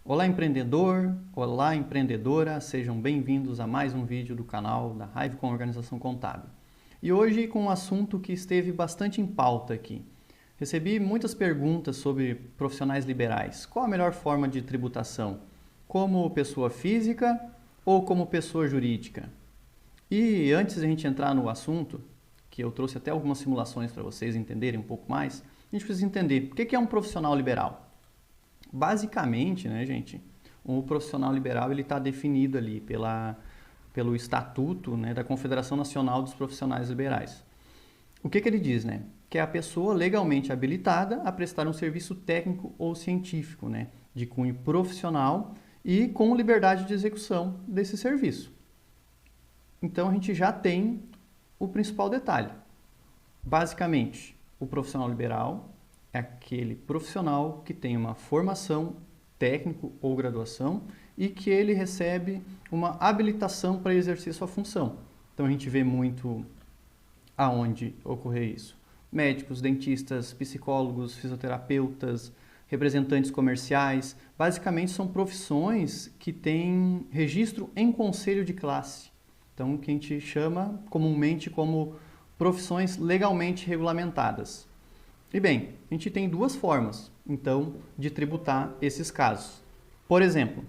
Olá empreendedor, olá empreendedora, sejam bem-vindos a mais um vídeo do canal da Hive com Organização Contábil. E hoje com um assunto que esteve bastante em pauta aqui. Recebi muitas perguntas sobre profissionais liberais. Qual a melhor forma de tributação? Como pessoa física ou como pessoa jurídica? E antes de a gente entrar no assunto, que eu trouxe até algumas simulações para vocês entenderem um pouco mais, a gente precisa entender o que é um profissional liberal. Basicamente, né, gente, o profissional liberal ele está definido ali pelo Estatuto, né, da Confederação Nacional dos Profissionais Liberais. O que ele diz, né? Que é a pessoa legalmente habilitada a prestar um serviço técnico ou científico, né, de cunho profissional e com liberdade de execução desse serviço. Então a gente já tem o principal detalhe. Basicamente, o profissional liberal é aquele profissional que tem uma formação técnico ou graduação e que ele recebe uma habilitação para exercer sua função. Então a gente vê muito aonde ocorrer isso. Médicos, dentistas, psicólogos, fisioterapeutas, representantes comerciais, basicamente são profissões que têm registro em conselho de classe. Então que a gente chama comumente como profissões legalmente regulamentadas. E bem, a gente tem duas formas, então, de tributar esses casos. Por exemplo,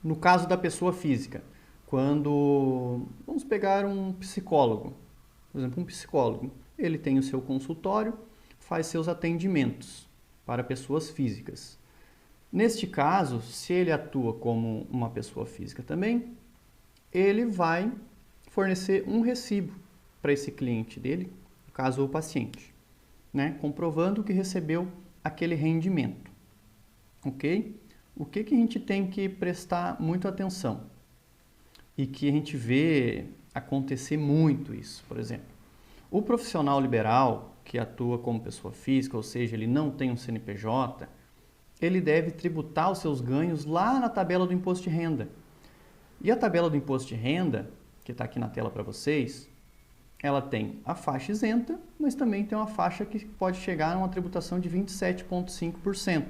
no caso da pessoa física, quando vamos pegar um psicólogo, por exemplo, um psicólogo, ele tem o seu consultório, faz seus atendimentos para pessoas físicas. Neste caso, se ele atua como uma pessoa física também, ele vai fornecer um recibo para esse cliente dele, no caso o paciente. Né, comprovando que recebeu aquele rendimento, ok? O que a gente tem que prestar muito atenção e que a gente vê acontecer muito isso, por exemplo, o profissional liberal que atua como pessoa física, ou seja, ele não tem um CNPJ, ele deve tributar os seus ganhos lá na tabela do imposto de renda. E a tabela do imposto de renda, que está aqui na tela para vocês, ela tem a faixa isenta, mas também tem uma faixa que pode chegar a uma tributação de 27,5%.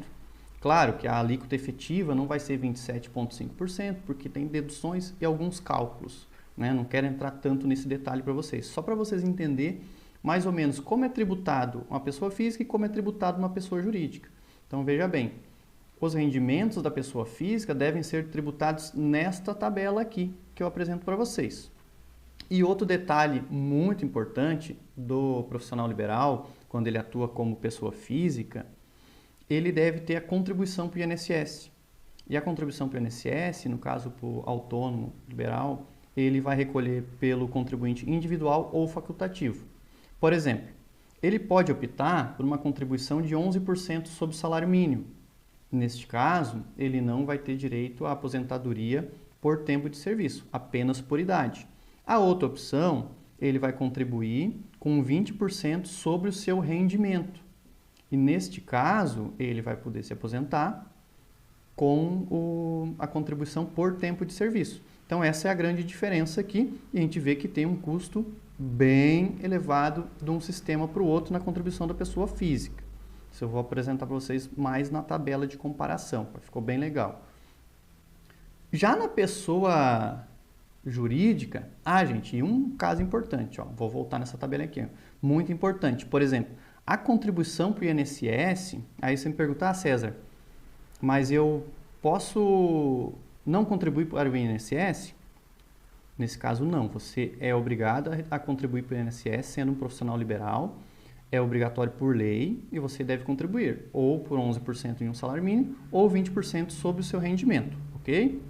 Claro que a alíquota efetiva não vai ser 27,5%, porque tem deduções e alguns cálculos. Né? Não quero entrar tanto nesse detalhe para vocês. Só para vocês entenderem mais ou menos como é tributado uma pessoa física e como é tributado uma pessoa jurídica. Então veja bem, os rendimentos da pessoa física devem ser tributados nesta tabela aqui que eu apresento para vocês. E outro detalhe muito importante do profissional liberal, quando ele atua como pessoa física, ele deve ter a contribuição para o INSS. E a contribuição para o INSS, no caso para o autônomo liberal, ele vai recolher pelo contribuinte individual ou facultativo. Por exemplo, ele pode optar por uma contribuição de 11% sobre o salário mínimo. Neste caso, ele não vai ter direito à aposentadoria por tempo de serviço, apenas por idade. A outra opção, ele vai contribuir com 20% sobre o seu rendimento. E neste caso, ele vai poder se aposentar com a contribuição por tempo de serviço. Então essa é a grande diferença aqui e a gente vê que tem um custo bem elevado de um sistema para o outro na contribuição da pessoa física. Isso eu vou apresentar para vocês mais na tabela de comparação, ficou bem legal. Já na pessoa jurídica, gente, e um caso importante, vou voltar nessa tabela aqui, muito importante, por exemplo, a contribuição para o INSS, aí você me pergunta, César, mas eu posso não contribuir para o INSS? Nesse caso, não, você é obrigado a contribuir para o INSS sendo um profissional liberal, é obrigatório por lei e você deve contribuir, ou por 11% em um salário mínimo, ou 20% sobre o seu rendimento, ok?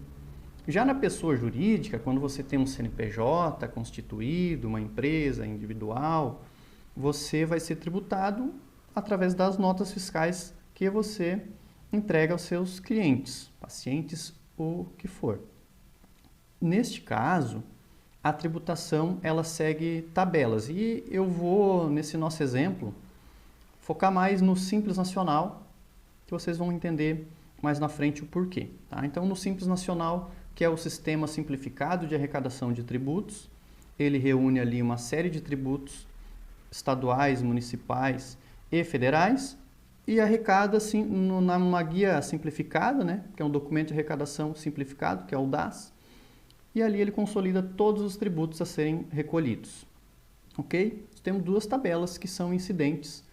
Já na pessoa jurídica, quando você tem um CNPJ constituído, uma empresa individual, você vai ser tributado através das notas fiscais que você entrega aos seus clientes, pacientes ou o que for. Neste caso, a tributação ela segue tabelas e eu vou, nesse nosso exemplo, focar mais no Simples Nacional, que vocês vão entender mais na frente o porquê. Tá? Então, no Simples Nacional, que é o sistema simplificado de arrecadação de tributos, ele reúne ali uma série de tributos estaduais, municipais e federais, e arrecada assim, numa guia simplificada, né, que é um documento de arrecadação simplificado, que é o DAS, e ali ele consolida todos os tributos a serem recolhidos. Ok? Temos duas tabelas que são incidentes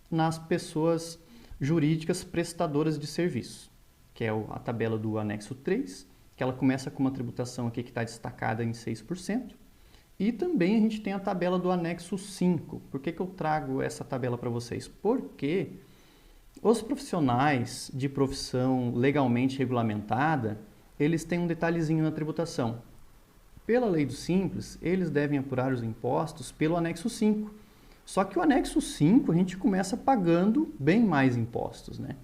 nas pessoas jurídicas prestadoras de serviço, que é a tabela do anexo 3, que ela começa com uma tributação aqui que está destacada em 6%, e também a gente tem a tabela do anexo 5. Por que eu trago essa tabela para vocês? Porque os profissionais de profissão legalmente regulamentada, eles têm um detalhezinho na tributação. Pela lei do Simples, eles devem apurar os impostos pelo anexo 5. Só que o anexo 5 a gente começa pagando bem mais impostos, né?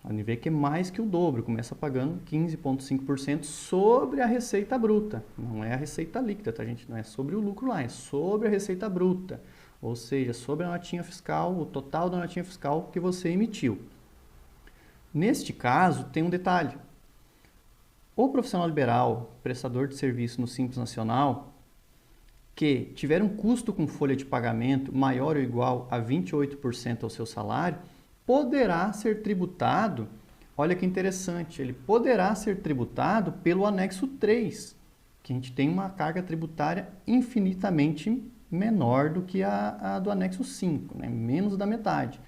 A gente vê que é mais que o dobro, começa pagando 15,5% sobre a receita bruta. Não é a receita líquida, tá, gente? Não é sobre o lucro lá, é sobre a receita bruta. Ou seja, sobre a notinha fiscal, o total da notinha fiscal que você emitiu. Neste caso, tem um detalhe. O profissional liberal, prestador de serviço no Simples Nacional, que tiver um custo com folha de pagamento maior ou igual a 28% ao seu salário, poderá ser tributado, olha que interessante, ele poderá ser tributado pelo anexo 3, que a gente tem uma carga tributária infinitamente menor do que a do anexo 5, né? Menos da metade.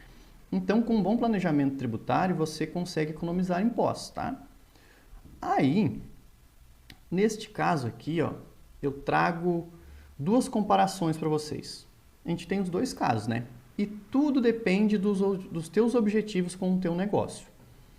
Então, com um bom planejamento tributário, você consegue economizar impostos, tá? Aí, neste caso aqui, ó, eu trago duas comparações para vocês. A gente tem os dois casos, né? E tudo depende dos teus objetivos com o teu negócio.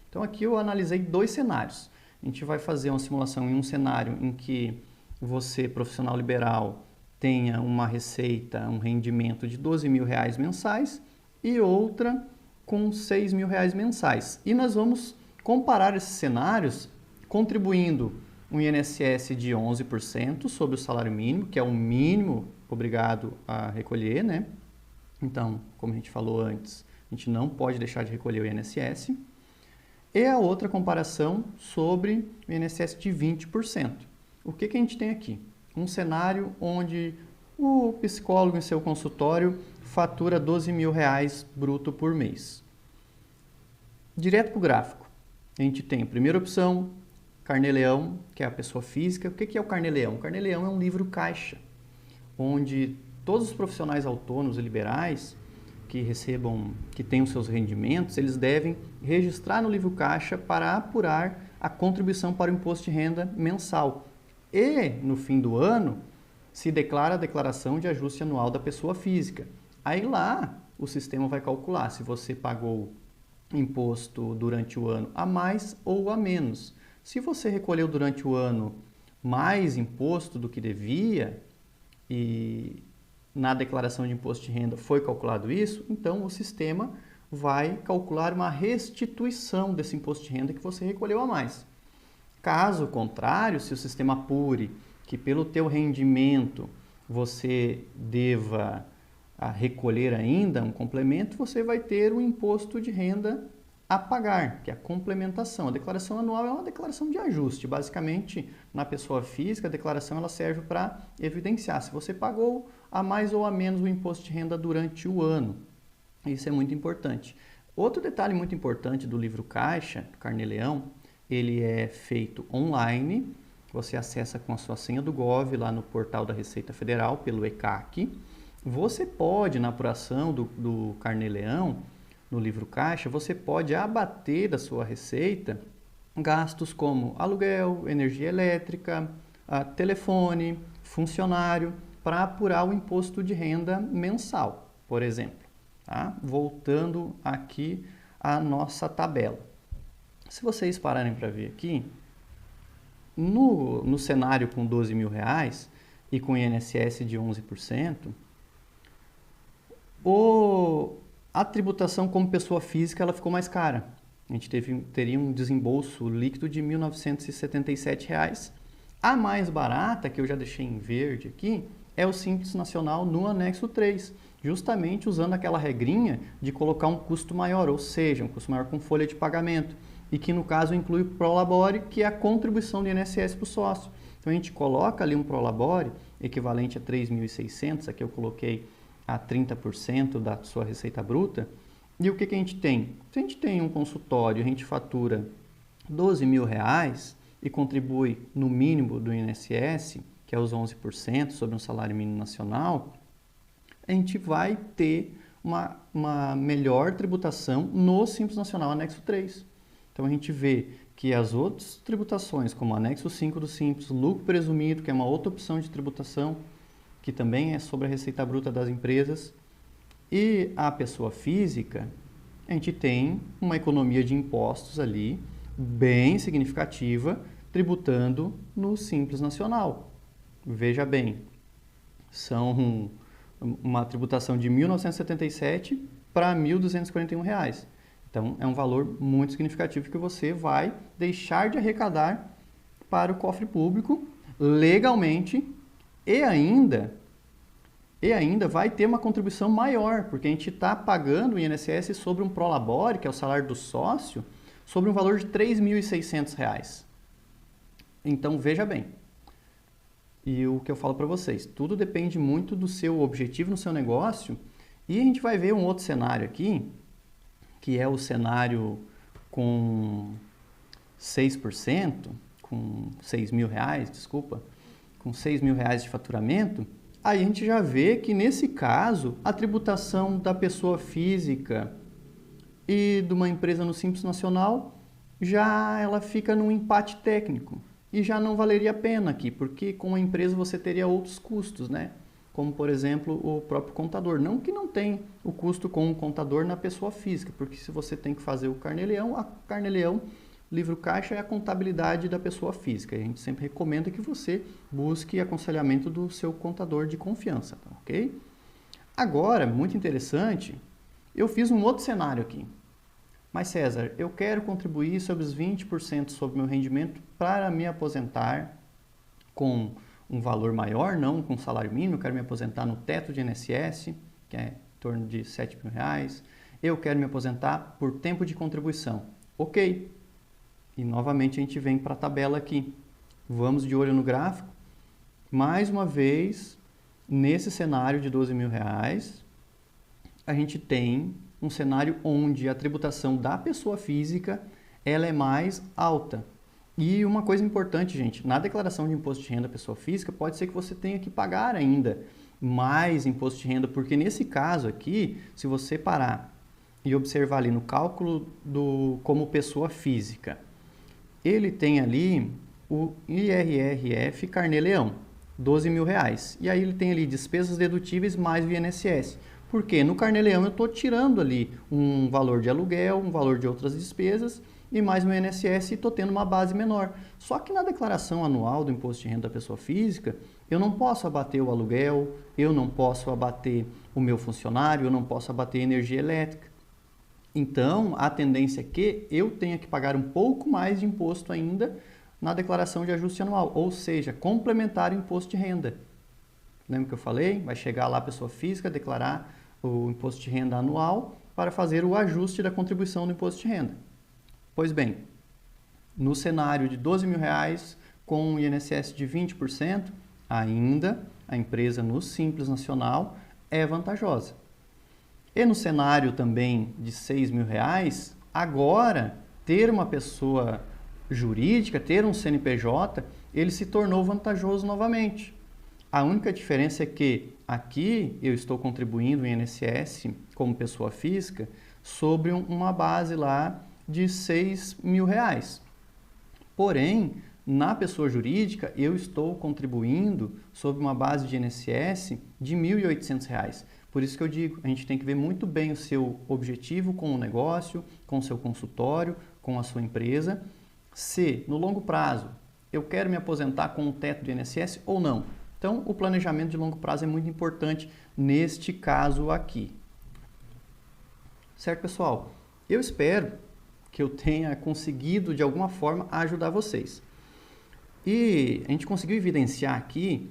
Então, aqui eu analisei dois cenários. A gente vai fazer uma simulação em um cenário em que você, profissional liberal, tenha uma receita, um rendimento de R$12.000 mensais e outra com R$6.000 mensais. E nós vamos comparar esses cenários contribuindo um INSS de 11% sobre o salário mínimo, que é o mínimo obrigado a recolher, né? Então, como a gente falou antes, a gente não pode deixar de recolher o INSS. E a outra comparação sobre o INSS de 20%. O que a gente tem aqui? Um cenário onde o psicólogo em seu consultório fatura R$12.000 bruto por mês. Direto para o gráfico. A gente tem a primeira opção, Carnê-Leão, que é a pessoa física. O que é o Carnê-Leão? O Carnê-Leão é um livro caixa, onde todos os profissionais autônomos e liberais que tenham seus rendimentos, eles devem registrar no livro caixa para apurar a contribuição para o imposto de renda mensal. E, no fim do ano, se declara a declaração de ajuste anual da pessoa física. Aí lá, o sistema vai calcular se você pagou imposto durante o ano a mais ou a menos. Se você recolheu durante o ano mais imposto do que devia e na declaração de imposto de renda foi calculado isso, então o sistema vai calcular uma restituição desse imposto de renda que você recolheu a mais. Caso contrário, se o sistema apure que pelo teu rendimento você deva recolher ainda um complemento, você vai ter um imposto de renda a pagar, que é a complementação. A declaração anual é uma declaração de ajuste. Basicamente, na pessoa física, a declaração ela serve para evidenciar se você pagou a mais ou a menos o imposto de renda durante o ano. Isso é muito importante. Outro detalhe muito importante do livro caixa, do Carnê-Leão, ele é feito online. Você acessa com a sua senha do Gov lá no portal da Receita Federal, pelo ECAC. Você pode, na apuração do Carnê-Leão, no livro caixa, você pode abater da sua receita gastos como aluguel, energia elétrica, telefone, funcionário, para apurar o imposto de renda mensal, por exemplo. Tá? Voltando aqui à nossa tabela. Se vocês pararem para ver aqui, no cenário com R$12.000 e com INSS de 11%, a tributação como pessoa física ela ficou mais cara. A gente teria um desembolso líquido de R$ 1.977. A mais barata, que eu já deixei em verde aqui, é o Simples Nacional no anexo 3, justamente usando aquela regrinha de colocar um custo maior, ou seja, um custo maior com folha de pagamento, e que no caso inclui o Prolabore, que é a contribuição do INSS para o sócio. Então a gente coloca ali um Prolabore equivalente a 3.600, aqui eu coloquei a 30% da sua receita bruta, E o que que a gente tem? Se a gente tem um consultório, a gente fatura R$ 12.000 e contribui no mínimo do INSS, que é os 11% sobre um salário mínimo nacional, a gente vai ter uma melhor tributação no Simples Nacional Anexo 3. Então a gente vê que as outras tributações, como o Anexo 5 do Simples, lucro presumido, que é uma outra opção de tributação, que também é sobre a receita bruta das empresas, e a pessoa física, a gente tem uma economia de impostos ali bem significativa, tributando no Simples Nacional. Veja bem, são uma tributação de R$ 1.977 para R$ 1.241. Então, é um valor muito significativo que você vai deixar de arrecadar para o cofre público legalmente e ainda vai ter uma contribuição maior, porque a gente está pagando o INSS sobre um prolabore, que é o salário do sócio, sobre um valor de R$ 3.600. Então, veja bem. E o que eu falo para vocês, tudo depende muito do seu objetivo no seu negócio. E a gente vai ver um outro cenário aqui, que é o cenário com 6%, com R$ 6.000, desculpa, com R$ 6.000 de faturamento. Aí a gente já vê que nesse caso, a tributação da pessoa física e de uma empresa no Simples Nacional, já ela fica num empate técnico. E já não valeria a pena aqui, porque com a empresa você teria outros custos, né? Como, por exemplo, o próprio contador. Não que não tem o custo com o contador na pessoa física, porque se você tem que fazer o Carnê-Leão, a Carnê-Leão, livro caixa é a contabilidade da pessoa física. A gente sempre recomenda que você busque aconselhamento do seu contador de confiança, tá, ok? Agora, muito interessante, eu fiz um outro cenário aqui. Mas César, eu quero contribuir sobre os 20% sobre o meu rendimento para me aposentar com um valor maior, não com salário mínimo. Eu quero me aposentar no teto de INSS, que é em torno de R$ 7.000. Eu quero me aposentar por tempo de contribuição. Ok. E novamente a gente vem para a tabela aqui. Vamos de olho no gráfico. Mais uma vez, nesse cenário de R$ 12.000, a gente tem um cenário onde a tributação da pessoa física ela é mais alta. E uma coisa importante, gente, na declaração de imposto de renda da pessoa física, pode ser que você tenha que pagar ainda mais imposto de renda, porque nesse caso aqui, se você parar e observar ali no cálculo como pessoa física, ele tem ali o IRRF Carnê-Leão, R$ 12.000. E aí ele tem ali despesas dedutíveis mais o INSS. Porque no Carnê-Leão eu estou tirando ali um valor de aluguel, um valor de outras despesas e mais meu INSS e estou tendo uma base menor. Só que na declaração anual do imposto de renda da pessoa física, eu não posso abater o aluguel, eu não posso abater o meu funcionário, eu não posso abater a energia elétrica. Então, a tendência é que eu tenha que pagar um pouco mais de imposto ainda na declaração de ajuste anual, ou seja, complementar o imposto de renda. Lembra que eu falei? Vai chegar lá a pessoa física, declarar o imposto de renda anual para fazer o ajuste da contribuição do imposto de renda. Pois bem, no cenário de R$ 12.000 com o INSS de 20%, ainda a empresa no Simples Nacional é vantajosa. E no cenário também de R$ 6.000, agora ter uma pessoa jurídica, ter um CNPJ, ele se tornou vantajoso novamente. A única diferença é que aqui eu estou contribuindo o INSS como pessoa física sobre uma base lá de R$ 6.000. Porém, na pessoa jurídica eu estou contribuindo sobre uma base de INSS de R$ 1.800. Por isso que eu digo, a gente tem que ver muito bem o seu objetivo com o negócio, com o seu consultório, com a sua empresa. Se no longo prazo eu quero me aposentar com o teto do INSS ou não. Então, o planejamento de longo prazo é muito importante neste caso aqui. Certo, pessoal? Eu espero que eu tenha conseguido, de alguma forma, ajudar vocês. E a gente conseguiu evidenciar aqui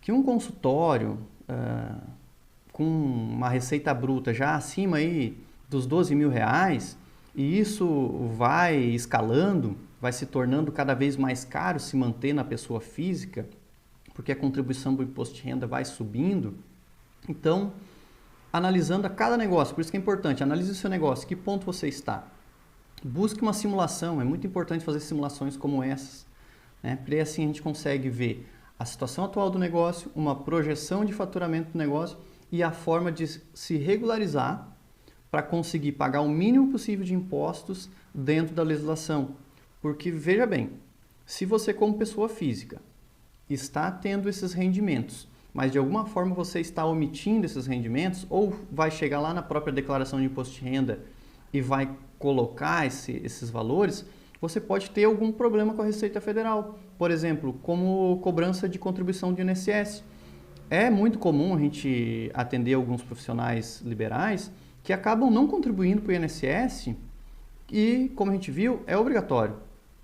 que um consultório com uma receita bruta já acima aí dos R$ 12.000, e isso vai escalando, vai se tornando cada vez mais caro se manter na pessoa física, porque a contribuição do imposto de renda vai subindo. Então, analisando a cada negócio. Por isso que é importante, analise o seu negócio, que ponto você está. Busque uma simulação, é muito importante fazer simulações como essas, né? Porque assim a gente consegue ver a situação atual do negócio, uma projeção de faturamento do negócio e a forma de se regularizar para conseguir pagar o mínimo possível de impostos dentro da legislação. Porque, veja bem, se você como pessoa física está tendo esses rendimentos, mas de alguma forma você está omitindo esses rendimentos, ou vai chegar lá na própria declaração de imposto de renda e vai colocar esses valores, você pode ter algum problema com a Receita Federal. Por exemplo, como cobrança de contribuição de INSS. É muito comum a gente atender alguns profissionais liberais que acabam não contribuindo para o INSS e, como a gente viu, é obrigatório.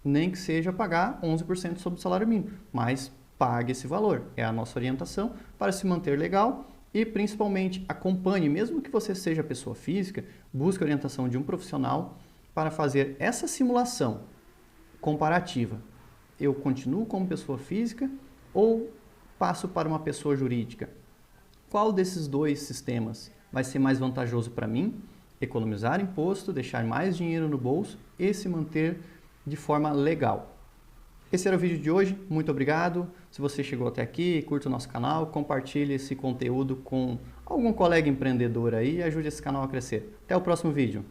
Nem que seja pagar 11% sobre o salário mínimo, mas pague esse valor. É a nossa orientação para se manter legal e, principalmente, acompanhe, mesmo que você seja pessoa física, busque a orientação de um profissional para fazer essa simulação comparativa. Eu continuo como pessoa física ou passo para uma pessoa jurídica? Qual desses dois sistemas vai ser mais vantajoso para mim? Economizar imposto, deixar mais dinheiro no bolso e se manter de forma legal. Esse era o vídeo de hoje, muito obrigado. Se você chegou até aqui, curta o nosso canal, compartilhe esse conteúdo com algum colega empreendedor aí e ajude esse canal a crescer. Até o próximo vídeo.